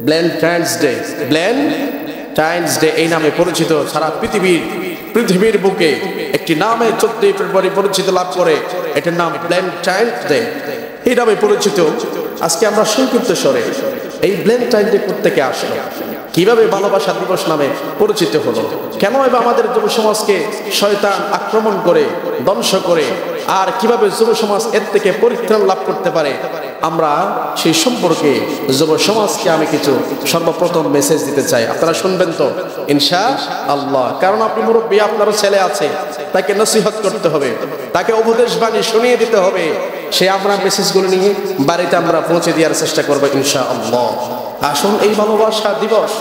Valentine's day. Valentine's day এই নামে পরিচিত সারা পৃথিবীর বুকে একটি নামে 14 ফেব্রুয়ারি পরিচিত লাভ করে, এটার নাম ভ্যালেন্টাইন্স ডে এই নামে পরিচিত। আজকে আমরা সংক্ষিপ্ত স্বরে এই ভ্যালেন্টাইন ডে থেকে আসলো, কিভাবে ভালোবাসা দিবস নামে পরিচিত হলো, কেন এবার আমাদের যুব সমাজকে শয়তান আক্রমণ করে ধ্বংস করে, আর কিভাবে যুব সমাজ এর থেকে পরিত্রাণ লাভ করতে পারে, আমরা সেই সম্পর্কে যুব সমাজকে আমি কিছু সর্বপ্রথম মেসেজ দিতে চাই। আপনারা শুনবেন তো ইনশাআল্লাহ? কারণ আপনি মুরব্বী, আপনারও ছেলে আছে, তাকে নসিহত করতে হবে, তাকে উপদেশ বাণী শুনিয়ে দিতে হবে। সে আমরা মেসেজগুলো নিয়ে বাড়িতে আমরা পৌঁছে দেওয়ার চেষ্টা করবো ইনশাআল্লাহ। আসুন, এই ভালোবাসা দিবস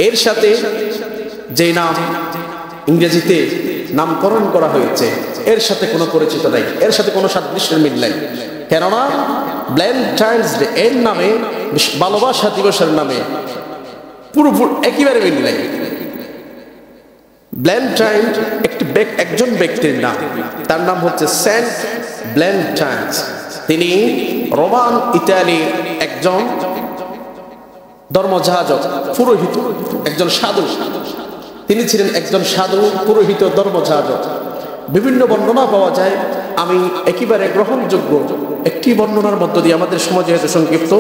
এর সাথে যে নাম ইংরেজিতে নামকরণ করা হয়েছে এর সাথে কোনো পরিচিত নাই, এর সাথে কোনো সাদৃশ্যের মিল নাই। কেননা ভ্যালেন্টাইন্স ডে এর নামে, ভালোবাসা দিবসের নামে পুরোপুরি একেবারে মিল নাই। ভ্যালেন্টাইন একজন ব্যক্তির নাম, তার নাম হচ্ছে সেন্ট ভ্যালেন্টাইন্স। তিনি রোমান ইতালির একজন ধর্মযাজক, পুরোহিত, একজন সাধু। তিনি ছিলেন একজন সাধু, পুরোহিত, ধর্মযাজক। বিভিন্ন বর্ণনা পাওয়া যায়, আমি একেবারে গ্রহণযোগ্য একটি বর্ণনার মধ্য দিয়ে, আমাদের সমাজে যেহেতু সংক্ষিপ্ত,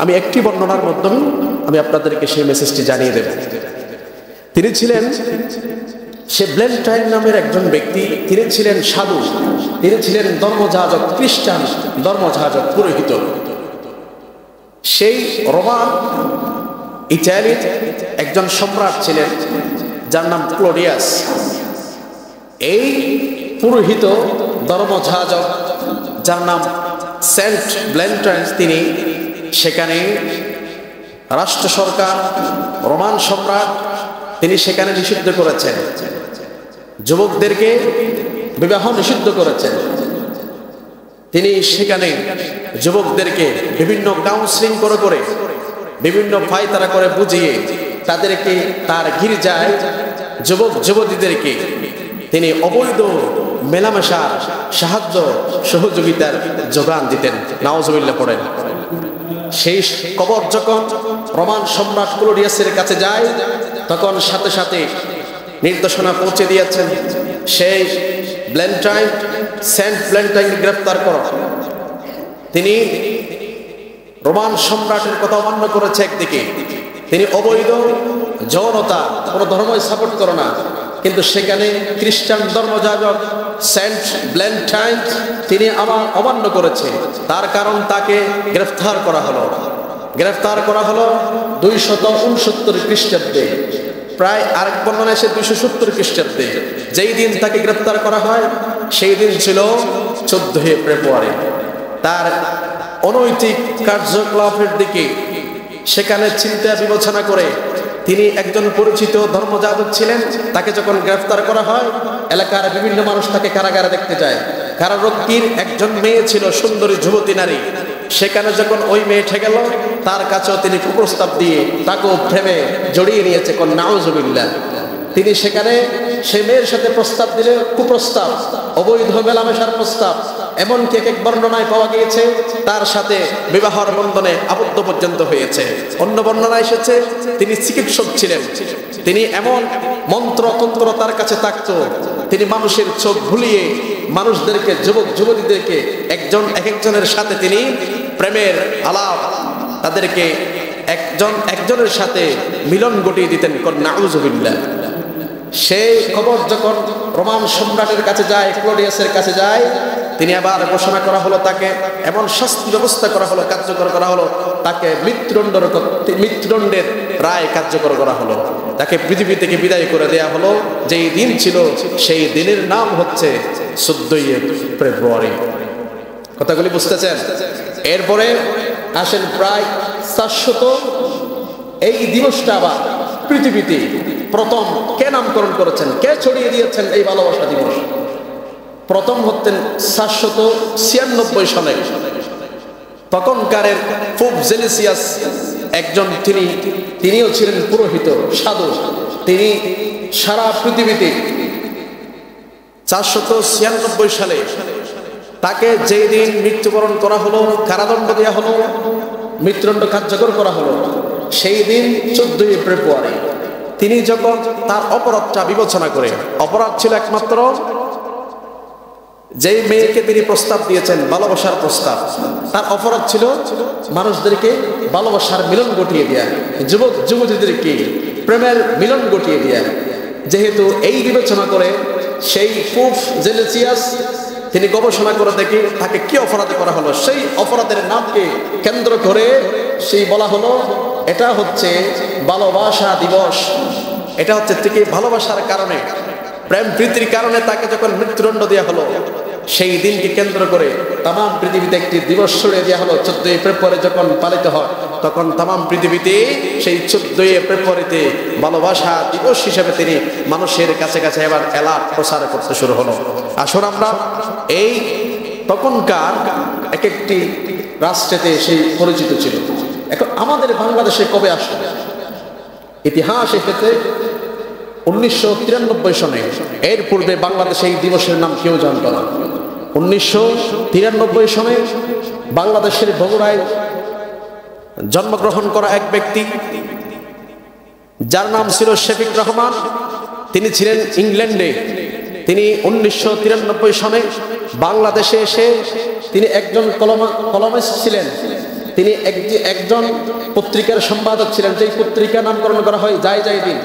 আমি একটি বর্ণনার মাধ্যমে আমি আপনাদেরকে সেই মেসেজটি জানিয়ে দেব। তিনি ছিলেন, সে ভ্যালেন্টাইন নামের একজন ব্যক্তি, তিনি ছিলেন সাধু, তিনি ছিলেন ধর্মযাজক, খ্রিস্টান ধর্মযাজক, পুরোহিত। সেই রোমান ইতালির একজন সম্রাট ছিলেন যার নাম ক্লোডিয়াস। এই পুরোহিত ধর্মযাজক যার নাম সেন্ট ভ্যালেন্টাইন্স, তিনি সেখানে রাষ্ট্র সরকার, রোমান সম্রাট, তিনি সেখানে নিষিদ্ধ করেছেন, যুবকদেরকে বিবাহ নিষিদ্ধ করেছেন। তিনি সেখানে যুবকদেরকে বিভিন্ন কাউন্সিলিং করে বিভিন্ন ফায়তারা করে বুঝিয়ে তাদেরকে তার গির্জায় যুবক যুবতীদেরকে তিনি অবৈধ মেলামেশার সাহায্য সহযোগিতার যোগান দিতেন। নাউজুবিল্লাহ পড়েন। সেই খবর যখন রোমান সম্রাট ক্লোডিয়াসের কাছে যায়, তখন সাথে সাথে নির্দেশনা পৌঁছে দিয়েছেন, সেই ভ্যালেন্টাইন, সেন্ট ভ্যালেন্টাইন গ্রেফতার করো। তিনি রোমান সম্রাটের কথা অমান্য করেছে একদিকে, তিনি অবৈধ যৌনতা, কোনো ধর্মই সাপোর্ট করে না, কিন্তু সেখানে খ্রিস্টান ধর্মযাজক সেন্ট ভ্যালেন্টাইন তিনি অমান্য করেছে, তার কারণ তাকে গ্রেফতার করা হলো। 269 খ্রিস্টাব্দে, প্রায় আরেক বর্ণনা এসে 270 খ্রিস্টাব্দে। যেই দিন তাকে গ্রেফতার করা হয় সেই দিন ছিল 14 ফেব্রুয়ারি। তার অনৈতিক কার্যকলাপের দিকে সেখানে চিন্তা বিবেচনা করে তিনি একজন পরিচিত ধর্মযাজক ছিলেন। তাকে যখন গ্রেফতার করা হয়, এলাকার বিভিন্ন মানুষ তাকে কারাগারে দেখতে যায়। কারারক্ষীর একজন মেয়ে ছিল, সুন্দরী যুবতী নারী। সেখানে যখন ওই মেয়ে গেল, তার কাছেও তিনি কুপ্রস্তাব দিয়ে তাকেও প্রেমে জড়িয়ে নিয়েছে। কোন নাউজুবিল্লাহ। তিনি সেখানে সেই মেয়ের সাথে প্রস্তাব দিলে কুপ্রস্তাব, অবৈধ মেলামেশার প্রস্তাব, এমনকি এক বর্ণনায় পাওয়া গিয়েছে তার সাথে বিবাহর বন্ধনে আবদ্ধ পর্যন্ত হয়েছে। অন্য বর্ণনায় এসেছে তিনি চিকিৎসক ছিলেন, তিনি এমন মন্ত্রতন্ত্র তার কাছে থাকতো, তিনি মানুষের চোখ ভুলিয়ে মানুষদেরকে, যুবক যুবতীদেরকে একজনের সাথে তিনি প্রেমের আলাপ, তাদেরকে একজনের সাথে মিলন ঘটিয়ে দিতেন। নাউজুবিল্লাহ। সেই খবর যখন রোমান সম্রাটের কাছে যায়, ক্লোডিয়াসের কাছে যায়, তিনি আবার ঘোষণা করা হলো, তাকে এমন শাস্তি ব্যবস্থা করা হলো, কার্যকর করা হলো, তাকে মৃত্যুদণ্ডের রায় কার্যকর করা হলো, তাকে পৃথিবী থেকে বিদায় করে দেয়া হলো। যেই দিন ছিল সেই দিনের নাম হচ্ছে 14 ফেব্রুয়ারি। কথাগুলি বুঝতেছেন? এরপরে আসেন প্রায় 400, এই দিবসটা আবার পৃথিবীতে প্রথম কে নামকরণ করেছেন, কে ছড়িয়ে দিয়েছেন এই ভালোবাসা দিবস? প্রথম হতেন 796 সালে। তখনকারের পোপ জেলিসিয়াস একজন, তিনিও ছিলেন পুরোহিত, সাধু। তিনি সারা পৃথিবীতে 496 সালে তাকে যেই দিন মৃত্যুবরণ করা হলো, কারাদণ্ড দেওয়া হলো, মৃত্যুদণ্ড কার্যকর করা হলো, সেই দিন 14 ফেব্রুয়ারি তিনি যখন তার অপরাধটা বিবেচনা করে, অপরাধ ছিল একমাত্র যেই মেয়েকে তিনি প্রস্তাব দিয়েছেন, ভালোবাসার প্রস্তাব, তার অপরাধ ছিল মানুষদেরকে ভালোবাসার মিলন ঘটিয়ে দেয়া, যুবক যুবতীদেরকে প্রেমের মিলন ঘটিয়ে দেয়া। যেহেতু এই বিবেচনা করে সেই পোপ জেলেসিয়াস তিনি গবেষণা করে দেখে তাকে কি অপরাধ করা হলো, সেই অপরাধের নামকে কেন্দ্র করে সেই বলা হলো এটা হচ্ছে ভালোবাসা দিবস। এটা হচ্ছে থেকে ভালোবাসার কারণে, প্রেম প্রীতির কারণে তাকে যখন মৃত্যুদণ্ড দেওয়া হলো, সেই দিনকে কেন্দ্র করে তামাম পৃথিবীতে একটি দিবস ছড়িয়ে দেওয়া হলো। 14 ফেব্রুয়ারি যখন পালিত হয় তখন তামাম পৃথিবীতে সেই 14 ফেব্রুয়ারিতে ভালোবাসা দিবস হিসেবে তিনি মানুষের কাছে কাছে এবার এলাট প্রচার করতে শুরু হলো। আসুন আমরা এই তখনকার এক একটি রাষ্ট্রেতে সেই পরিচিত ছিল। এখন আমাদের বাংলাদেশে কবে আসলো? ইতিহাস ক্ষেত্রে 1993 সনে, এর পূর্বে বাংলাদেশে এই দিবসের নাম কেউ জানত না। 1993 সনে বাংলাদেশের বগুড়ায় জন্মগ্রহণ করা এক ব্যক্তি যার নাম ছিল শফিক রহমান, তিনি ছিলেন ইংল্যান্ডে। তিনি 1993 সনে বাংলাদেশে এসে তিনি একজন কলমিস্ট ছিলেন। তিনি একজন পত্রিকার সম্পাদক ছিলেন, যেই পত্রিকার নামকরণ করা হয় যায় যায় দিন।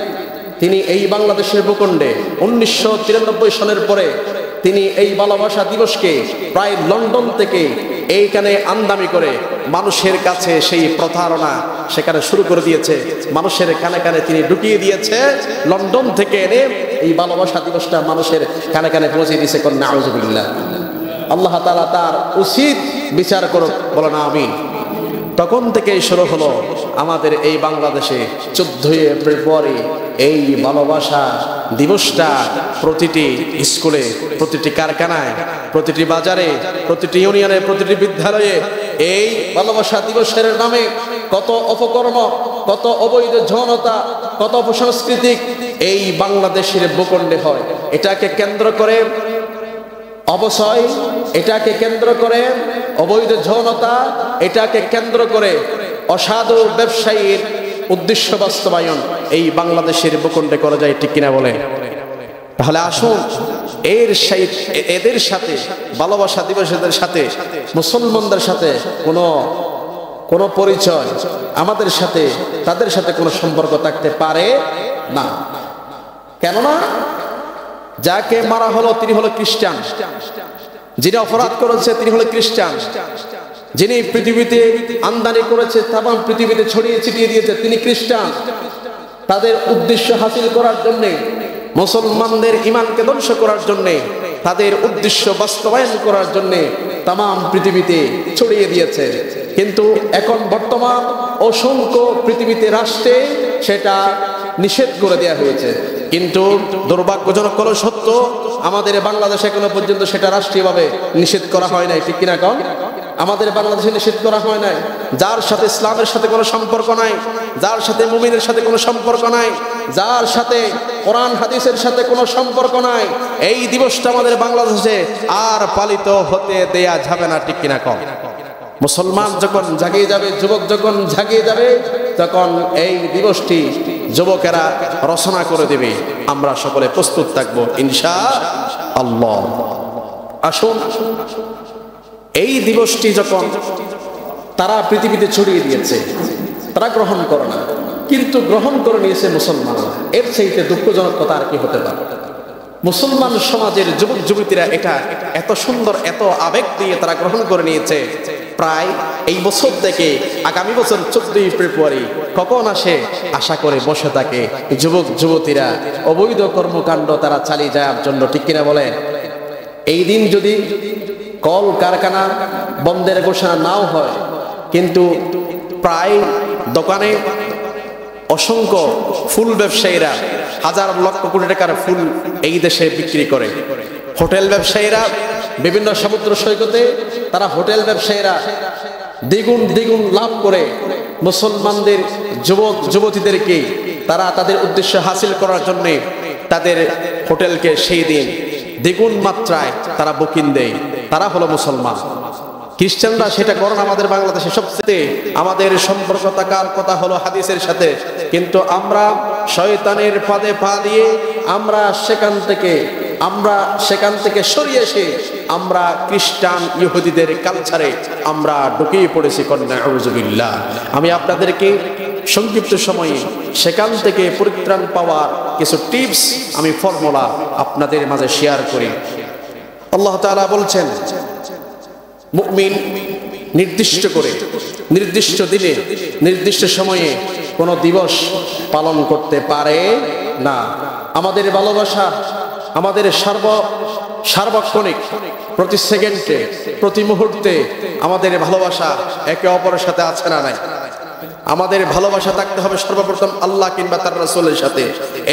তিনি এই বাংলাদেশের ভূখণ্ডে 1993 সনের পরে তিনি এই ভালোবাসা দিবসকে প্রায় লন্ডন থেকে এইখানে আমদানি করে মানুষের কাছে সেই প্রতারণা সেখানে শুরু করে দিয়েছে। মানুষের কানে কানে তিনি ঢুকিয়ে দিয়েছে, লন্ডন থেকে এনে এই ভালোবাসা দিবসটা মানুষের কানে কানে পৌঁছে দিয়েছে। নাউজুবিল্লাহ। আল্লাহ তাআলা তার উচিত বিচার করুক, বলো না আমিন। তখন থেকেই শুরু হলো আমাদের এই বাংলাদেশে 14 ফেব্রুয়ারি এই ভালোবাসা দিবসটা প্রতিটি স্কুলে, প্রতিটি কারখানায়, প্রতিটি বাজারে, প্রতিটি ইউনিয়নে, প্রতিটি বিদ্যালয়ে এই ভালোবাসা দিবসের নামে কত অপকর্ম, কত অবৈধ যৌনতা, কত অপসংস্কৃতিক এই বাংলাদেশের ভূখণ্ডে হয়। এটাকে কেন্দ্র করে অবশ্যই, এটাকে কেন্দ্র করে অবৈধ যৌনতা, এটাকে কেন্দ্র করে অসাধু ব্যবসায়ীর উদ্দেশ্য বাস্তবায়ন এই বাংলাদেশের ভূখণ্ডে করা যায়, ঠিক কিনা বলে? তাহলে আসুন এদের সাথে, ভালোবাসা দিবসের সাথে মুসলমানদের সাথে কোনো পরিচয় আমাদের সাথে, তাদের সাথে কোনো সম্পর্ক থাকতে পারে না। কেননা যাকে মারা হলো তিনি হলো খ্রিস্টান, যিনি অপরাধ করেছে তিনি হলো খ্রিস্টান, যিনি পৃথিবীতে আমদানি করেছে, তামাম পৃথিবীতে ছড়িয়ে ছিটিয়ে দিয়েছে, তিনি খ্রিস্টান। তাদের উদ্দেশ্য হাসিল করার জন্যে, মুসলমানদের ঈমানকে ধ্বংস করার জন্যে, তাদের উদ্দেশ্য বাস্তবায়ন করার জন্যে তামাম পৃথিবীতে ছড়িয়ে দিয়েছে। কিন্তু এখন বর্তমান অসংখ্য পৃথিবীতে রাষ্ট্রে সেটা নিষেধ করে দেওয়া হয়েছে। কিন্তু দুর্ভাগ্যজনক হলো সত্য, আমাদের বাংলাদেশে এখনো পর্যন্ত সেটা রাষ্ট্রীয়ভাবে নিষেধ করা হয় নাই, ঠিক কিনা কন? আমাদের বাংলাদেশে নিষেধ করা হয় নাই। যার সাথে ইসলামের সাথে কোনো সম্পর্ক নাই, যার সাথে মুমিনের সাথে কোনো সম্পর্ক নাই, যার সাথে কোরআন হাদিসের সাথে কোনো সম্পর্ক নাই, এই দিবসটা আমাদের বাংলাদেশে আর পালিত হতে দেয়া যাবে না, ঠিক কিনা কন? মুসলমান যখন জাগিয়ে যাবে, যুবক যখন জাগিয়ে যাবে, তখন এই দিবসটি যুবকেরা রচনা করে দেবে। আমরা সকলে প্রস্তুত থাকবো ইনশাআল্লাহ। আসুন, এই দিবসটি যখন তারা পৃথিবীতে ছড়িয়ে দিয়েছে, তারা গ্রহণ করে না, কিন্তু গ্রহণ করে নিয়েছে মুসলমানরা। এর চাইতে দুঃখজনক কথা আর কি হতে পারে? মুসলমান সমাজের যুবক যুবতীরা এটা এত সুন্দর, এত আবেগ দিয়ে তারা গ্রহণ করে নিয়েছে। প্রায় এই বছর থেকে আগামী বছর 14 ফেব্রুয়ারি কখন আসে আশা করে বসে থাকে যুবক যুবতীরা, অবৈধ কর্মকাণ্ড তারা চালিয়ে যাওয়ার জন্য, ঠিক কিনা বলেন? এই দিন যদি কল কারখানা বন্ধের ঘোষণা নাও হয়, কিন্তু প্রায় দোকানে অসংখ্য ফুল ব্যবসায়ীরা হাজার লক্ষ কোটি টাকার ফুল এই দেশে বিক্রি করে। হোটেল ব্যবসায়ীরা বিভিন্ন সমুদ্র সৈকতে, তারা হোটেল ব্যবসায়ীরা দ্বিগুণ দ্বিগুণ লাভ করে মুসলমানদের যুবক যুবতীদেরকে তারা তাদের উদ্দেশ্য হাসিল করার জন্য তাদের হোটেলকে সেই দিন দ্বিগুণ মাত্রায় তারা বুকিং দেয়। তারা হলো মুসলমান। খ্রিস্টানরা সেটা করেন আমাদের বাংলাদেশে সবচেয়ে আমাদের সম্পর্ক থাকার কথা হলো হাদিসের সাথে, কিন্তু আমরা শয়তানের ফাঁদে পা দিয়ে আমরা সেখান থেকে সরিয়ে এসে আমরা খ্রিস্টান ইহুদিদের কালচারে আমরা ঢুকিয়ে পড়েছি। কন্যা আউযুবিল্লাহ। আমি আপনাদেরকে সংক্ষিপ্ত সময়ে সেখান থেকে পরিত্রাণ পাওয়ার কিছু টিপস, আমি ফর্মুলা আপনাদের মাঝে শেয়ার করি। আল্লাহ তাআলা বলছেন, মুমিন নির্দিষ্ট করে নির্দিষ্ট দিনে নির্দিষ্ট সময়ে কোনো দিবস পালন করতে পারে না। আমাদের ভালোবাসা, আমাদের সার্বক্ষণিক, প্রতি সেকেন্ডে, প্রতি মুহূর্তে আমাদের ভালোবাসা একে অপরের সাথে আছে না নাই? আমাদের ভালোবাসা থাকতে হবে সর্বপ্রথম আল্লাহ কিংবা তার রাসূলের সাথে,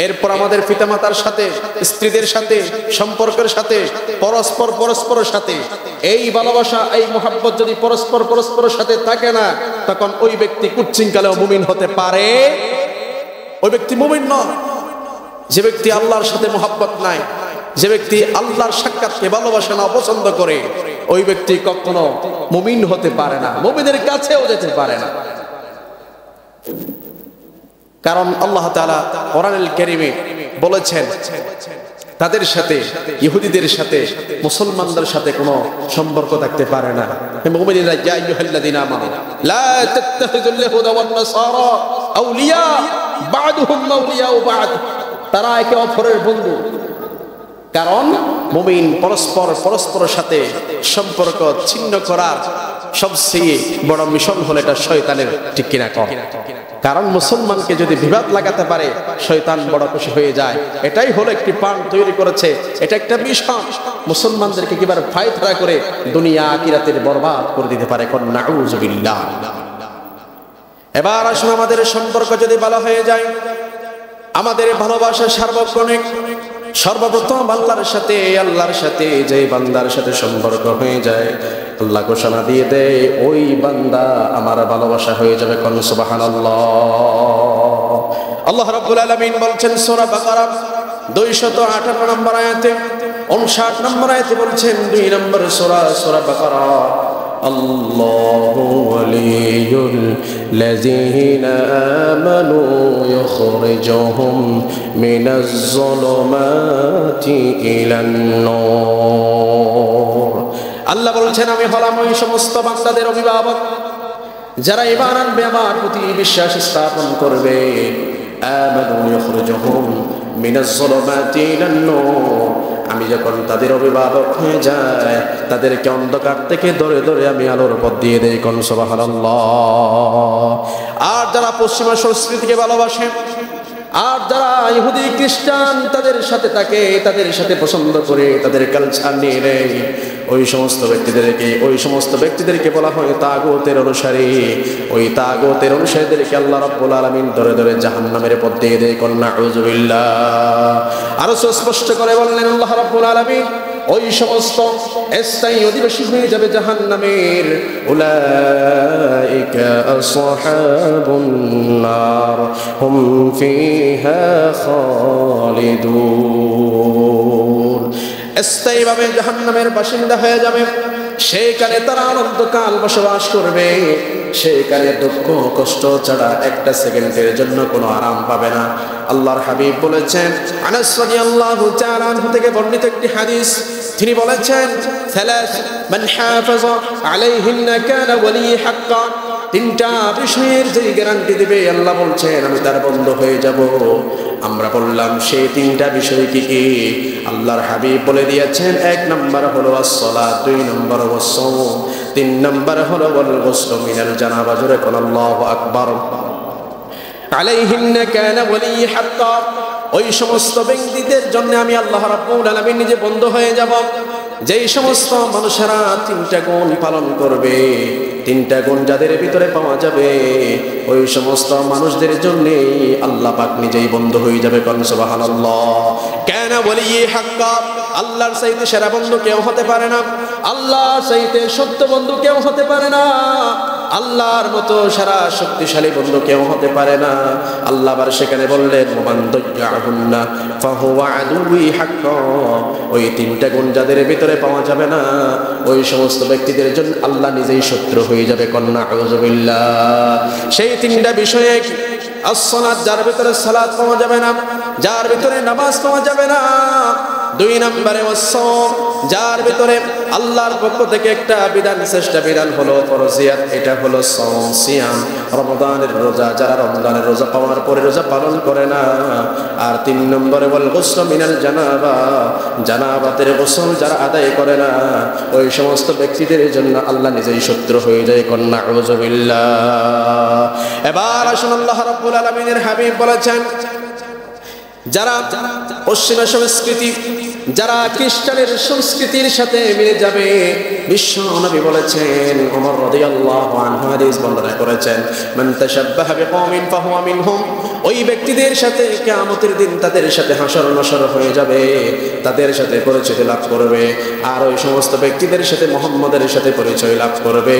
এরপর আমাদের পিতামাতার সাথে, স্ত্রীদের সাথে, সম্পর্কের সাথে, পরস্পরের সাথে। এই ভালোবাসা, এই মহব্বত যদি পরস্পরের সাথে থাকে না, তখন ওই ব্যক্তি কুচ্ছিংকালেও মুমিন হতে পারে, ওই ব্যক্তি মুমিন নয়। যে ব্যক্তি আল্লাহর সাথে মহব্বত নাই, যে ব্যক্তি আল্লাহর সাক্ষাৎকে ভালোবাসে না, অপছন্দ করে, ওই ব্যক্তি কখনো মুমিন হতে পারে না, মুমিনের কাছেও যেতে পারে না। কারণ আল্লাহ তাআলা কোরআনুল কারীমে বলেছেন, তাদের সাথে, ইহুদিদের সাথে মুসলমানদের সাথে কোনো সম্পর্ক থাকতে পারে না। মুমিনুনা ইয়া আইয়ুহাল্লাযীনা আমানু লা তাত্তাখিযুল ইয়াহুদা ওয়ান নাসারা আউলিয়া বা'দুহুম আউলিয়াউ বা'দ। তারা একে অপরের বন্ধু। কারণ মুমিন পরস্পরের সাথে সম্পর্ক ছিন্ন করার সবচেয়ে বড় মিশন হলো এটা শয়তানের, ঠিক কিনা কম? কারণ মুসলমানকে যদি বিবাদ লাগাতে পারে, শয়তান বড় খুশি হয়ে যায়। এটাই হলো একটি পান তৈরি করেছে, এটা একটা মিশন, মুসলমানদেরকে কিভাবে ফায়দা করে দুনিয়া আখিরাতের বরবাদ করে দিতে পারে। নাউযুবিল্লাহ। এবার আসুন, আমাদের সম্পর্ক যদি ভালো হয়ে যায়, আমাদের ভালোবাসা সার্বক্ষণিক, সর্বপ্রথম আল্লাহর সাথে যে বান্দার সাথে সম্পর্ক হয়ে যায়, আল্লাহ ঘোষণা দিয়ে দেয়, ওই বান্দা আমার ভালোবাসা হয়ে যাবে। কোন সুবহানাল্লাহ। আল্লাহ রাব্বুল আলামিন বলছেন সূরা বাকারা 258 নম্বর আয়াতে, 59 নম্বর আয়াতে বলছেন, 2 নম্বর সূরা বাকারা, আল্লাহু ওয়ালিয়ুল লাযীনা আমানু ইখরিজুহুম মিনাজ যুলুমাতি ইলান নূর। আল্লাহ বলছেন, আমি হলাম ওই সমস্ত বান্দাদের অভিভাবক যারা ঈমান আনবে, আমার প্রতি বিশ্বাস স্থাপন করবে। আমানু ইখরিজুহুম মিনাজ যুলুমাতি ইলান নূর। আমি যখন তাদের অভিভাবক হয়ে যায়, তাদেরকে অন্ধকার থেকে ধরে ধরে আমি আলোর পথ দিয়ে দেই। কোন সুবহানাল্লাহ। আর যারা পশ্চিমা সংস্কৃতিকে ভালোবাসে, আর যারা ইহুদি খ্রিস্টান তাদের সাথে থাকে, তাদের সাথে পছন্দ করে, তাদের কালচার নিয়ে নেয়, ওই সমস্ত ব্যক্তিদেরকে বলা হয় তাগুতের অনুসারী। ওই তাগুতের অনুসারীদেরকে আল্লাহ রাব্বুল আলামিন ধরে ধরে জাহান্নামের পথ দিয়ে দেয়। কন্যা আউযুবিল্লাহ। আরো স্পষ্ট করে বললেন আল্লাহ রাব্বুল আলামিন, ওই সমস্ত স্থায়ী অধিবাসী হয়ে যাবে জাহান্নামের। উলাইকা আসহাবুন নার হুম ফিহা খালিদুন। স্থায়ীভাবে জাহান্নামের বাসিন্দা হয়ে যাবে, সেইখানে তারা অনন্তকাল বসবাস করবে। সেইখানে দুঃখ কষ্ট ছাড়া একটা সেকেন্ডের জন্য কোনো আরাম পাবে না। আল্লাহর হাবিব বলেছেন, আনাস রাদিয়াল্লাহু তাআলা আনহু থেকে বর্ণিত একটি হাদিস, তিনি বলেছেন, সালাস মান হাফাযা আলাইহিন্না কানা ওয়ালি হাক্কা। 3টা বিষয়ের যে গ্যারান্টি দিবে, আল্লাহ বলছেন আমি তার বন্ধু হয়ে যাব। আমরা বললাম সেই 3টা বিষয় কি কি? আল্লাহর হাবিব বলে দিয়েছেন, 1 নম্বর হলো as-সালাত, 2 নম্বর ওয়াস-সাওম, 3 নম্বর হলো ওয়াল-গুসল মিনাল জানাবা। জোরে বলেন আল্লাহু আকবার। আলাইহিন্না কানা ওয়ালি হাক্কা। ওই সমস্ত ব্যক্তিদের জন্য আমি আল্লাহ রাব্বুল আলামিন নিজে বন্ধু হয়ে যাব, যেই সমস্ত মানুষেরা 3টা গুণ পালন করবে। 3টা গুণ যাদের ভিতরে পাওয়া যাবে, ওই সমস্ত মানুষদের জন্য আল্লাহ পাক নিজেই বন্ধু হয়ে যাবে। কোন সুবহানাল্লাহ। কানা ওয়ালি হাক্কা। আল্লাহর চাইতে সেরা বন্ধু কেউ হতে পারে না, আল্লাহর চাইতে সত্য বন্ধু কেউ হতে পারে না। আল্লাহর মতো সারা শক্তিশালী বন্ধু কেউ হতে পারে না। আল্লাহ আবার সেখানে বললেন ওমান দাইয়াহুন্না ফাহুয়া আদুউই হাক্কা, ওই তিনটা গুণ যাদের ভিতরে পাওয়া যাবে না ওই সমস্ত ব্যক্তিদের জন্য আল্লাহ নিজেই শত্রু হয়ে যাবে। কন্যা আউযুবিল্লাহ। সেই তিনটা বিষয়ে as-সালাত, যার ভিতরে সালাত পাওয়া যাবে না, যার ভিতরে নামাজ পাওয়া যাবে না। 2 নম্বরে ওয়াস-সাওম, যার ভিতরে আল্লাহর পক্ষ থেকে একটা বিধান, শ্রেষ্ঠ বিধান হলো ফরজিয়াত, এটা হলো সাওম সিয়াম, রমজানের রোজা, যারা রমজানের রোজা পাওয়ার পরে রোজা পালন করে না। আর 3 নম্বরে ওয়াল গুসল মিনাল জানাবা, জানাবাতের গোসল যারা আদায় করে না ওই সমস্ত ব্যক্তিদের জন্য আল্লাহ নিজেই শত্রু হয়ে যায়। কন্যা আউযুবিল্লাহ। এবার আসুন, আল্লাহ রাব্বুল আলামিনের হাবিব বলেছেন যারা পশ্চিমা সংস্কৃতি, যারা খ্রিস্টানের সংস্কৃতির সাথে মিলে যাবে, বিশ্ব নবী বলেছেন, ওমর রাদিয়াল্লাহু আনহু হাদিস বর্ণনা করেছেন, মান তাশাব্বাহা বিকওমিন ফাহুয়া মিনহুম, ওই ব্যক্তিদের সাথে কিয়ামতের দিন তাদের সাথে হাসর নাসর হয়ে যাবে, তাদের সাথে পরিচয় লাভ করবে। আর ওই সমস্ত ব্যক্তিদের সাথে মুহাম্মদের সাথে পরিচয় লাভ করবে।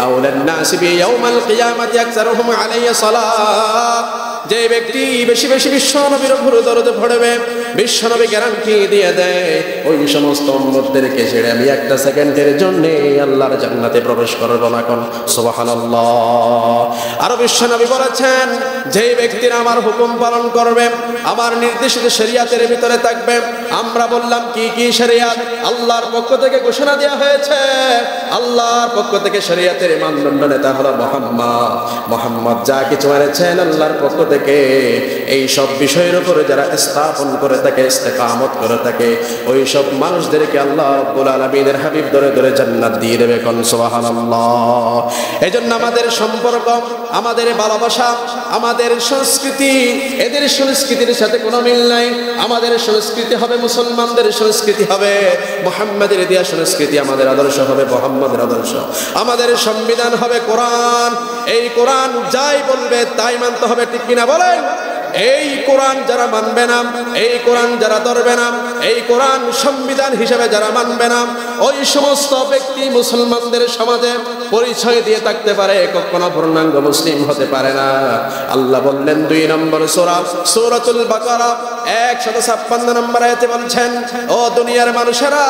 আউলান নাসি বিয়াউমাল কিয়ামাতি আকসারুহুম আলাইহি সালাত, যে ব্যক্তি বেশি বেশি বিশ্ব নবীর উপর দরুদ পড়বে, বিশ্ব নবী গ্যারান্টি দিয়ে দেয় ওই সমস্ত উম্মতদেরকে ছেড়ে আমি একটা সেকেন্ডের জন্য আল্লাহর জান্নাতে প্রবেশ করব না। কোন সুবহানাল্লাহ। আর বিশ্ব নবী বলেছেন যে ব্যক্তিরা আমার হুকুম পালন করবে, আমার নির্দেশিত শরীয়তের ভিতরে থাকবে। আমরা বললাম কি কি শরীয়ত? আল্লাহর পক্ষ থেকে ঘোষণা দেওয়া হয়েছে, আল্লাহর পক্ষ থেকে শরীয়তের মানদণ্ড নেতা হলো মুহাম্মদ। মুহাম্মদ যা কিছু এনেছেন আল্লাহর পক্ষ থেকে, এই সব বিষয়ের উপরে যারা স্থাপন করে থাকে, ইস্তেকামত করে থাকে, ওই সব মানুষদেরকে আল্লাহ রাব্বুল আলামিনের হাবিব ধরে ধরে জান্নাত দিয়ে দেবে। কোন সুবহানাল্লাহ। এজন্য আমাদের সম্পর্ক, আমাদের ভালোবাসা, আমাদের সংস্কৃতি, এদের সংস্কৃতির সাথে কোনো মিল নাই। আমাদের সংস্কৃতি হবে মুসলমানদের সংস্কৃতি, হবে মুহাম্মাদের দেয়া সংস্কৃতি, আমাদের আদর্শ হবে মুহাম্মাদের আদর্শ, আমাদের সংবিধান হবে কোরআন। এই কোরআন যাই বলবে তাই মানতে হবে, ঠিক কিনা বলেন? এই কোরআন যারা মানবে না, এই কোরআন যারা ধরবে না, এই কোরআন সংবিধান হিসেবে যারা মানবে না, ওই সমস্ত ব্যক্তি মুসলমানদের সমাজে পরিচয় দিয়ে থাকতে পারে, কখনো পূর্ণাঙ্গ মুসলিম হতে পারে না। আল্লাহ বললেন 2 নম্বর সূরা, সূরাতুল বাকারা 156 নম্বর আয়াতে বলছেন, ও দুনিয়ার মানুষেরা,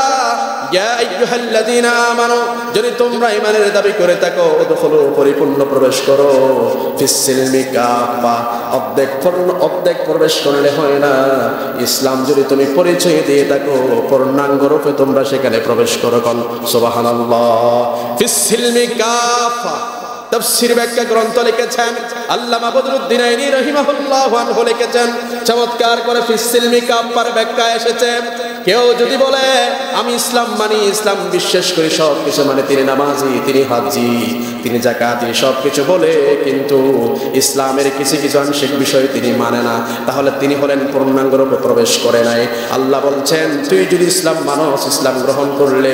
ইয়া আইয়ুহাল্লাযীনা আমানু, যদি তোমরা ঈমানের দাবি করে থাকো, উদখুলু, পরিপূর্ণ প্রবেশ করো, ফিস সিলমি কাফা, অর্ধেক প্রবেশ করলে হয় না। ইসলাম যদি তুমি পরিচয় দিয়ে থাকো, পূর্ণাঙ্গ রূপে তোমরা সেখানে প্রবেশ করো। কোন সুবহানাল্লাহ। ফিস সিলমি কাফা, তাফসীর ব্যাখ্যা গ্রন্থ লিখেছেন আল্লামা বদরুদ্দিন আইনী রাহিমাহুল্লাহু আনহু লিখেছেন, চমৎকার করে ফিস সিলমি কাফার ব্যাখ্যা এসেছে, কেউ যদি বলে আমি ইসলাম মানি, ইসলাম বিশ্বাস করি, সব কিছু মানে, তিনি নামাজি, তিনি হাজি, তিনি যাকাতি, সব কিছু বলে, কিন্তু ইসলামের কিছু কিছু আংশিক বিষয় তিনি মানে না, তাহলে তিনি হলেন পূর্ণাঙ্গ রূপে প্রবেশ করে নাই। আল্লাহ বলছেন তুই যদি ইসলাম মানস, ইসলাম গ্রহণ করলে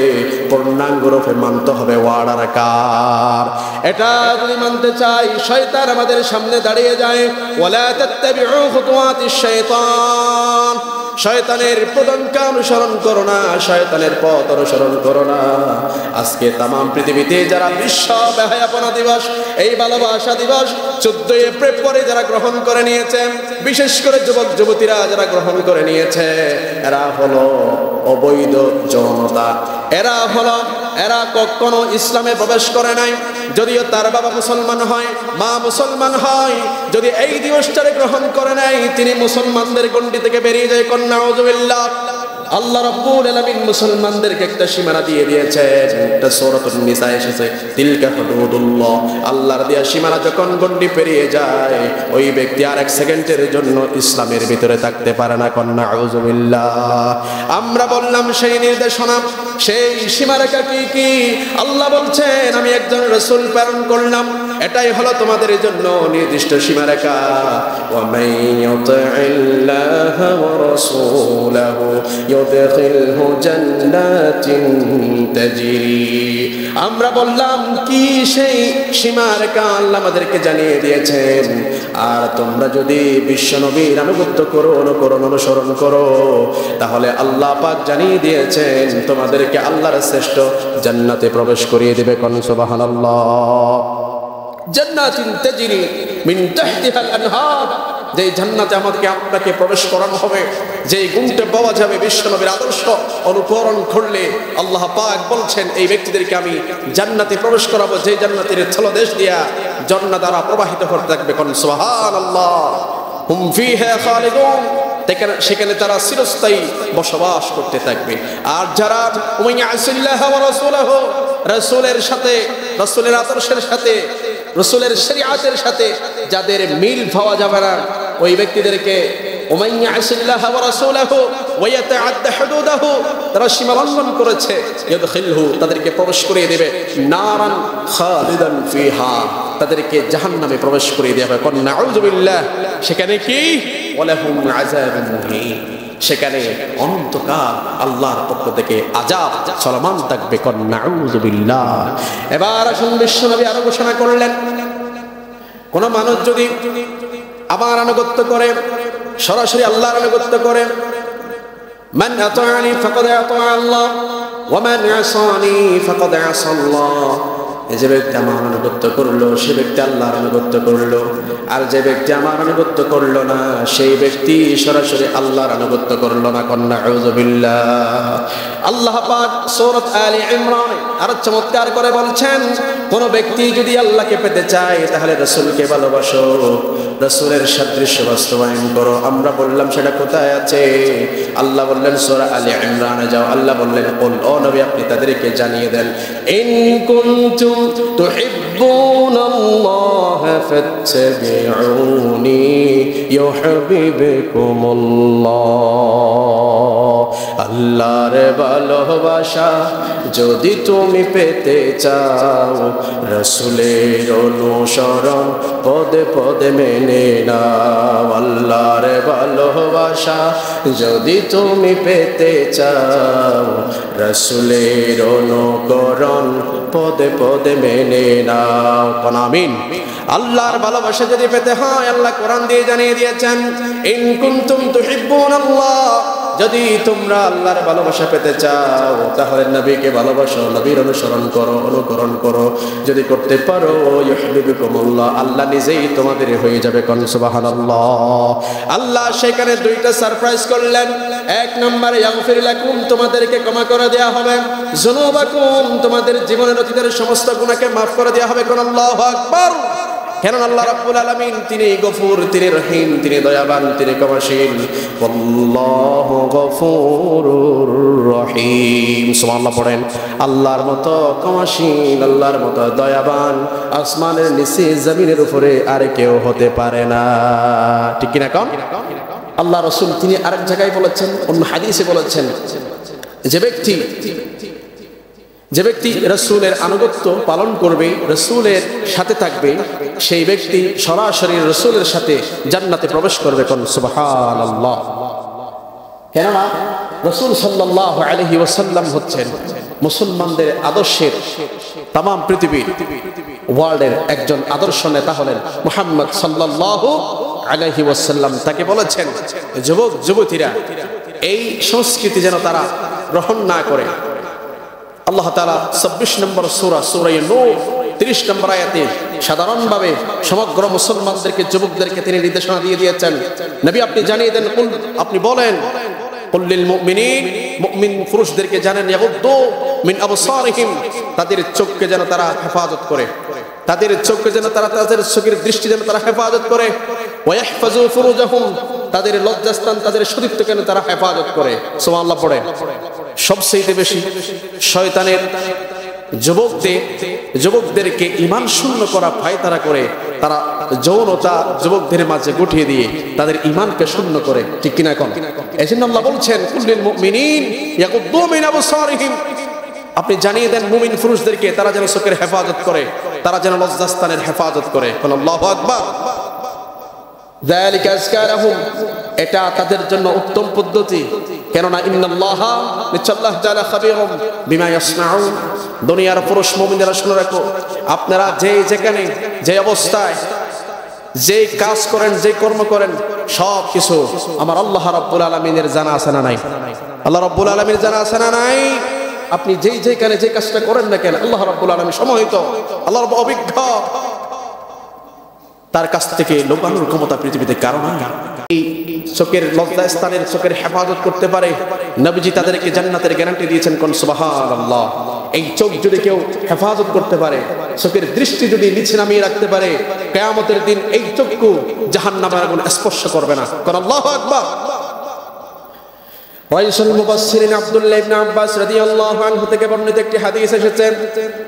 পূর্ণাঙ্গ রূপে মানতে হবে ওয়ার্ডার কার। এটা যদি মানতে চাই, শয়তান আমাদের সামনে দাঁড়িয়ে যায়, ওয়ালা তাত্তাবিউ খুতুওয়াতিশ শাইতান, শয়তানের পদাঙ্ক অনুসরণ করো না, শয়তানের পথ অনুসরণ করো না। আজকে তাম পৃথিবীতে যারা বিশ্ব বেহায়াপনা দিবস, এই ভালোবাসা দিবস 14 এপ্রিল পরে যারা গ্রহণ করে নিয়েছে, বিশেষ করে যুবক যুবতীরা যারা গ্রহণ করে নিয়েছে, এরা হলো অবৈধ যৌনতা, এরা কখনো ইসলামে প্রবেশ করে নাই। যদিও তার বাবা মুসলমান হয়, মা মুসলমান হয়, যদি এই দিবসটারে গ্রহণ করে নাই, তিনি মুসলমানদের গণ্ডি থেকে বেরিয়ে যায়। কন্যা আউযুবিল্লাহ। আল্লাহ রাব্বুল আলামিন মুসলমানদেরকে একটা সীমানা দিয়ে দিয়েছেন, একটা সূরাতুন নিসা এসেছে, তিলকা হুদুদুল্লাহ, আল্লাহর দেয়া সীমানা যখন গণ্ডি পেরিয়ে যায়, ওই ব্যক্তি আর 1 সেকেন্ডের জন্য ইসলামের ভিতরে থাকতে পারে না। কন্যা আউযুবিল্লাহ। আমরা বললাম সেই নির্দেশনা, সেই সীমারেখা কি কি? আল্লাহ বলছেন আমি একজন রাসূল প্রেরণ করলাম, এটাই হলো তোমাদের জন্য নির্দিষ্ট সীমারেখা। ওয়া মাইয়ুতি'ল্লাহ ওয়া রাসূলাহু ইউদখিলহু জান্নাতিন তাজরি। আমরা বললাম কি সেই সীমারেখা আল্লাহ আমাদেরকে জানিয়ে দিয়েছেন। আর তোমরা যদি বিশ্ব নবীর আনুগত্য করো, অনুকরণ অনুসরণ করো, তাহলে আল্লাহ পাক জানিয়ে দিয়েছেন তোমাদেরকে আল্লাহর শ্রেষ্ঠ জান্নাতে প্রবেশ করিয়ে দিবে। কোন সুবহানাল্লাহ। জান্নাতিন তাজরি মিন তাহতিহাল আনহার, যে জান্নাতে আমাদেরকে আপনাকে প্রবেশ করানো হবে, যে গুণটা পাওয়া যাবে বিশ্বনবীর আদর্শ অনুকরণ করলে। আল্লাহ পাক বলছেন এই ব্যক্তিদেরকে আমি জান্নাতে প্রবেশ করাবো, যে জান্নাতের তলদেশ দিয়া ঝর্ণা দ্বারা প্রবাহিত হতে থাকবে। কোন সুবহানাল্লাহ। হুম ফিহা খালিদুন, সেখানে তারা চিরস্থায়ী বসবাস করতে থাকবে। আর যারা উমাইয়াসিল্লাহ ওয়া রাসূলহু, রাসূলের সাথে, রাসূলের আদর্শের সাথে, রাসূলের শরীয়তের সাথে যাদের মিল পাওয়া যাবে না, ওই ব্যক্তিদেরকে উমাইয়াসিল্লাহ ওয়া রাসূলহু ওয়া ইয়াতাআদ্দা হুদুদাহু, তারা সীমা লঙ্ঘন করেছে, ইয়াদখিলহু, তাদেরকে প্রবেশ করিয়ে দেবে নারান খালিদান ফিহা, তাদেরকে জাহান্নামে প্রবেশ করিয়ে দেবে। কোন নাউযুবিল্লাহ। সেখানে কি ওয়ালাহুম আযাবুন মুহিন, সেখানে অনন্তকাল আল্লাহর পক্ষ থেকে আযাব চলমান থাকবে। কোন নাউযুবিল্লাহ। এবার আসুন বিশ্বনবী আরো ঘোষণা করলেন, কোন মানুষ যদি আমার আনুগত্য করে, সরাসরি আল্লাহর আনুগত্য করে, মান আতাআনি ফাকাদ আতাআ আল্লাহ ওয়া মান আসানি ফাকাদ আসাল্লাহ, যে ব্যক্তি আমার আনুগত্য করলো সে ব্যক্তি আল্লাহর আনুগত্য করলো, আর যে ব্যক্তি আমার আনুগত্য করলো না সেই ব্যক্তি সরাসরি আল্লাহর আনুগত্য করলো না। কন্যা আউযুবিল্লাহ। আল্লাহ পাক সূরা আলে ইমরান আর চমৎকার করে বলছেন, কোন ব্যক্তি যদি আল্লাহকে পেতে চায় তাহলে রাসূলকে ভালোবাসো, রাসূলের সাদৃশ্য বাস্তবায়ন করো। আমরা বললাম সেটা কোথায় আছে? আল্লাহ বললেন সূরা আলে ইমরানে যাও। আল্লাহ বললেন, কুল, ও নবী আপনি তাদেরকে জানিয়ে দেন, ইন কুনতুম তুহিব্বুনাল্লাহ ফাত্তাবিউনি ইউহিব্বুকুমুল্লাহ। আল্লাহর ভালোবাসা যদি তুমি পেতে চাও, রাসূলের অনুসরণ পদে পদে মেনে নাও। আল্লাহর ভালোবাসা যদি তুমি পেতে চাও, রাসূলের অনুকরণ পদে পদে মেনে নাও। কোন আমিন। আল্লাহর ভালোবাসা যদি পেতে হয়, আল্লাহ কোরআন দিয়ে জানিয়ে দিয়েছেন, ইন কুনতুম তুহিব্বুনাল্লাহ, যদি তোমরা আল্লাহর ভালোবাসা পেতে চাও তাহলে নবীকে ভালোবাসো, নবীর অনুসরণ করো, অনুকরণ করো। যদি করতে পারো, ইউহিব্বুকুমুল্লাহ, আল্লাহ নিজেই তোমাদের হয়ে যাবে। কোন সুবহানাল্লাহ। আল্লাহ সেখানে দুইটা সারপ্রাইজ করলেন। এক নম্বরে ইয়াগফির লাকুম, তোমাদেরকে ক্ষমা করে দেয়া হবে, যুনুবাকুম, তোমাদের জীবনের অতীতের সমস্ত গুনাহকে মাফ করে দেয়া হবে। কোন আল্লাহু আকবার। কেন আল্লাহ রাব্বুল আলামিন তিনি গফুর, তিনি রহিম, তিনি দয়াবান, তিনি ক্ষমাশীল। আল্লাহু গফুরুর রহিম। সুবহানাল্লাহ পড়েন। আল্লাহর মতো ক্ষমাশীল, আল্লাহর মতো দয়াবান আসমানের নিচে জমিনের উপরে আর কেউ হতে পারে না। ঠিক কি না? কোন আল্লাহ রাসূল তিনি আরেক জায়গায় বলেছেন, অন্য হাদিসে বলেছেন, যে ব্যক্তি রাসূলের আনুগত্য পালন করবে, রাসূলের সাথে থাকবে, সেই ব্যক্তি সরাসরি রাসূলের সাথে জান্নাতে প্রবেশ করবে। কোন সুবহানাল্লাহ। কেননা রাসূল সাল্লাল্লাহু আলাইহি ওয়াসাল্লাম হচ্ছেন মুসলমানদের আদর্শের, তাম পৃথিবীর ওয়ার্ল্ডের একজন আদর্শ নেতা হলেন মুহাম্মদ সাল্লাল্লাহু আলাইহি ওয়াসাল্লাম। তাকে বলেছেন, যুবক যুবতীরা এই সংস্কৃতি যেন তারা গ্রহণ না করে। আল্লাহ তাআলা 26 নম্বর সূরা, সূরা নূর 30 নম্বর আয়াতে সাধারণভাবে সমগ্র মুসলমানদেরকে, যুবকদেরকে তিনি নির্দেশনা দিয়ে দিয়েছেন, নবী আপনি জানিয়ে দেন, কুল, আপনি বলেন, কুল লিল মুমিনিন, মুমিন পুরুষদেরকে জানেন, ইয়াগুদ্দু মিন আবসারিহিম, তাদের চোখকে যেন তারা হেফাজত করে, তাদের চোখকে যেন তারা, তাদের চোখের দৃষ্টি যেন তারা হেফাজত করে, ওয়া ইয়াহফাজু ফুরুজাহুম, তাদের লজ্জাস্থান, তাদের সতীত্বকে যেন তারা হেফাজত করে। সুবহানাল্লাহ পড়ে। সবচেয়ে বেশি শয়তানের যুবকদেরকে ঈমান শূন্য করা ফায়তারা করে, তারা যৌনতা যুবকদের মাঝে গুটিয়ে দিয়ে তাদের ঈমানকে শূন্য করে। ঠিক কিনা? কোন এজন্য আল্লাহ বলছেন, কুল্লিল মুমিনিন ইয়াগুদ্দু মিন আবসারিহিম, আপনি জানিয়ে দেন মুমিন পুরুষদেরকে তারা যেন চোখের হেফাজত করে, তারা যেন লজ্জাস্থানের হেফাজত করে। কোন আল্লাহু আকবার। যালিকা আযকা লাহুম, এটা তাদের জন্য উত্তম পদ্ধতি। কেননা ইন্নাল্লাহা, নিশ্চয় তাআলা খাবীরুম বিমা ইয়াসনাউন। দুনিয়ার পুরুষ মুমিনেরা শুনে রাখো, আপনারা যেখানে যে অবস্থায় যে কাজ করেন, যে কর্ম করেন, সব কিছু আমার আল্লাহ রাব্বুল আলামিনের জানা আছে না নাই? আল্লাহ রাব্বুল আলামিনের জানা আছে না নাই? আপনি যেখানে যে কাজটা করেন না কেন, আল্লাহ রাব্বুল আলামিন সমহিত, আল্লাহ রাব্বুল অভিজ্ঞ। তার কাছ থেকে লুকানোর ক্ষমতা পৃথিবীতে কারণ এই চোখের লজ্জাস্থানের চোখের হেফাজত করতে পারে। নবীজি তাদেরকে জান্নাতের গ্যারান্টি দিয়েছেন, কোন সুবহানাল্লাহ। এই চোখ যদি কেউ হেফাজত করতে পারে, চোখের দৃষ্টি যদি নিচে নামিয়ে রাখতে পারে, কিয়ামতের দিন এই চক্ষু জাহান্নামের আগুন স্পর্শ করবে না। কোন আল্লাহু আকবার। রাইসুল মুফাসসিরিন আব্দুল্লাহ ইবনে আব্বাস রাদিয়াল্লাহু আনহু থেকে বর্ণিত একটি হাদিস এসেছে,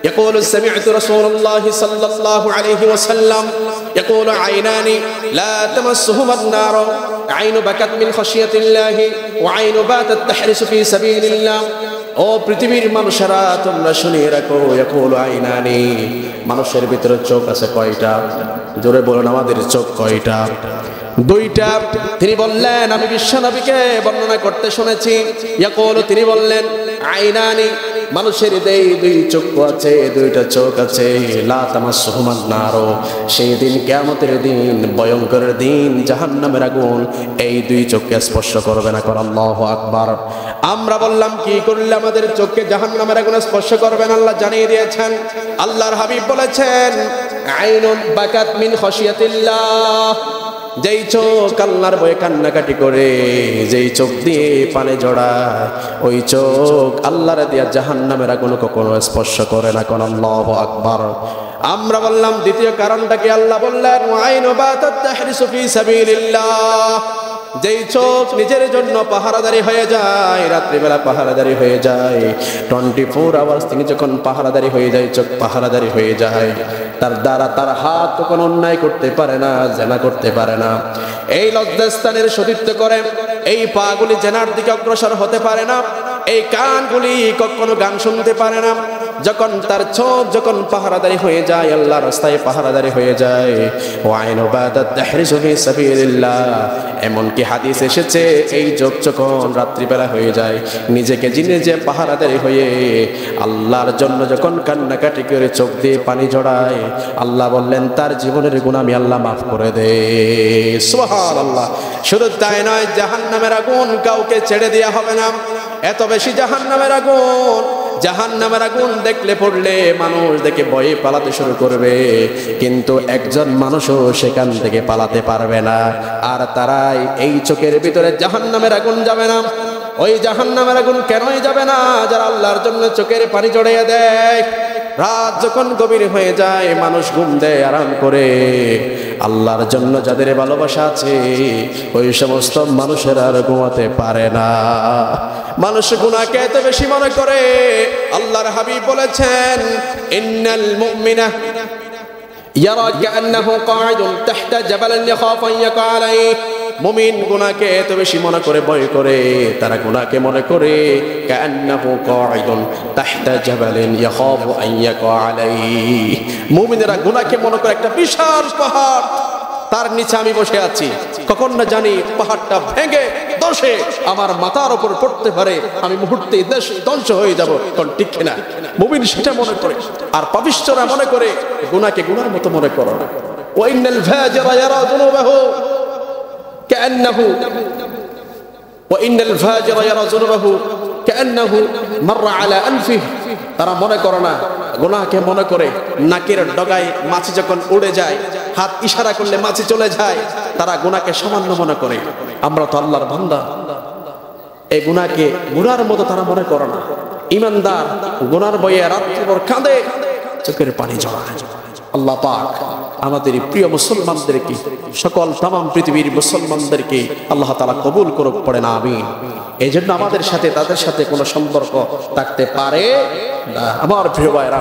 ইয়াকুলু সামি'তু রাসূলুল্লাহ সাল্লাল্লাহু আলাইহি ওয়াসাল্লাম ইয়াকুলু আইনানি লা তামাসসুহুমা আন-নার আইনু বাকাত মিন খাশিয়াতিল্লাহি ওয়া আইনু বাতাত তাহরিসু ফি সাবিলিল্লাহ। ও পৃথিবীর মানুষেরা, তোমরা শুনিয়ে রাখো, ইয়াকুলু আইনানি, মানুষের ভিতরে চোখ আছে কয়টা? জোরে বলুন, আমাদের চোখ কয়টা? দুইটা। তিনি বললেন, আমি বিশ্বনবীকে বর্ণনা করতে শুনেছি। ইয়াকুলু, তিনি বললেন, আইনানি, মানুষের দুই চক্ষু আছে, দুইটা চোখ আছে। লা তামাসসুহুমান নার, সেই দিন কিয়ামতের দিন, ভয়ঙ্কর দিন, জাহান্নামের আগুন এই দুই চোখকে স্পর্শ করবে না। কর আল্লাহু আকবার। আমরা বললাম, কি করলে আমাদের চোখকে জাহান্নামের আগুন স্পর্শ করবে না? আল্লাহ জানিয়ে দিয়েছেন। আল্লাহর হাবিব বলেছেন, আইনুন বাকাত মিন খাশিয়াতিল্লাহ, যেই চোখ আল্লাহর ভয়ে কান্নাকাটি করে, যেই চোখ দিয়ে পানি ঝরায়, ওই চোখ আল্লাহর দিয়া জাহান্নামের আগুন কখনো স্পর্শ করে না। কোন আল্লাহু আকবার। আমরা বললাম, দ্বিতীয় কারণটা কি? আল্লাহ বললেন, ওয়াইনু বাতাত তাহরিসু ফি সাবিলিল্লাহ, যেই চোখ নিজের জন্য পাহারাদারি হয়ে যায়, রাত্রিবেলা পাহারাদারি হয়ে যায়, 24 আওয়ার্স তিনি যখন পাহারাদারি হয়ে যায়, চোখ পাহারাদারি হয়ে যায়, তার দ্বারা তার হাত কখনো অন্যায় করতে পারে না, জেনা করতে পারে না, এই লজ্জাস্থানের সতীত্ব করে, এই পাগুলি জেনার দিকে অগ্রসর হতে পারে না, এই কানগুলি কখনো গান শুনতে পারে না। যখন তার চোখ যখন পাহারাদারি হয়ে যায়, আল্লাহর রাস্তায় পাহারাদারি হয়ে যায়, ওয়াইনু বাতাত তাহরিসু ফি সাবিলিল্লাহ, এমনকি হাদিস এসেছে, এই চোখ যখন রাত্রিবেলা হয়ে যায়, নিজেকে নিজে পাহারাদারি হয়ে আল্লাহর জন্য যখন কান্নাকাটি করে চোখ দিয়ে পানি ঝরায়, আল্লাহ বললেন, তার জীবনের গুনাহ আমি আল্লাহ মাফ করে দেই। সুবহানাল্লাহ। শুধু তাই নয়, জাহান্নামের আগুন কাউকে ছেড়ে দেওয়া হবে না। এত বেশি জাহান্নামের আগুন, জাহান্নামের আগুন দেখলে পড়লে মানুষ দেখে ভয়ে পালাতে শুরু করবে, কিন্তু একজন মানুষও সেখান থেকে পালাতে পারবে না। আর তারাই এই চোখের ভিতরে জাহান্নামের আগুন যাবে না। ওই জাহান্নামের আগুন কেনই যাবে না? যারা আল্লাহর জন্য চোখের পানি জড়িয়ে দেয়। রাত যখন গভীর হয়ে যায়, মানুষ ঘুম দেয়, আরাম করে, আল্লাহর জন্য যাদের ভালোবাসা আছে, ওই সমস্ত মানুষের আর ঘুমাতে পারে না। মানুষ গুনাহকে এত বেশি মনে করে, আল্লাহর হাবিব বলেছেন, ইন্নাল মুমিনা ইয়ারা কান্নাহু কাঈদুন তাহতা জাবালিন ইয়াখাফু আন ইয়াকা আলাইহি। মুমিন গুনাহকে এত বেশি মনে করে, ভয় করে, তারা গুনাহকে মনে করে কান্নাহু কাঈদুন তাহতা জাবালিন ইয়াখাফু আন ইয়াকা আলাইহি। মুমিনেরা গুনাহকে মনে করে একটা বিশাল পাহাড়, তার নিচে আমি বসে আছি, কখন না জানি পাহাড়টা ভেঙে দশে আমার মাথার উপর পড়তে পারে, আমি মুহূর্তে ধ্বংস হয়ে যাব। কোন ঠিক কিনা? মুমিন সেটা মনে করে। আর পাপিষ্ঠরা মনে করে গুনাহকে গুনার মতো মনে করো না। ওয়া ইন্নাল ফাজিরা ইয়ারা যুনুবাহু কান্নাহু ওয়া ইন্নাল ফাজিরা ইয়ারা যুনুবাহু কান্নাহু মাররা আলা আনফিহি। তারা মনে করে না, গুনাহকে মনে করে নাকের ডগায় মাছি যখন উড়ে যায়, হাত ইশারা করলে মাছি চলে যায়, তারা গুনাহকে সামান্য মনে করে। আমরা তো আল্লাহর বান্দা, এই গুনাহকে গুনার মতো তারা মনে করে না। ঈমানদার গুনার ভয়ে রাত্রিভর কাঁদে, চোখের পানি ঝরায়। আল্লাহ পাক আমাদের প্রিয় মুসলমানদেরকে, সকল তামাম পৃথিবীর মুসলমানদেরকে আল্লাহ তাআলা কবুল করুক, পড়েন আমিন। এই জন্য আমাদের সাথে তাদের সাথে কোনো সম্পর্ক থাকতে পারে না। আমার প্রিয় ভাইরা,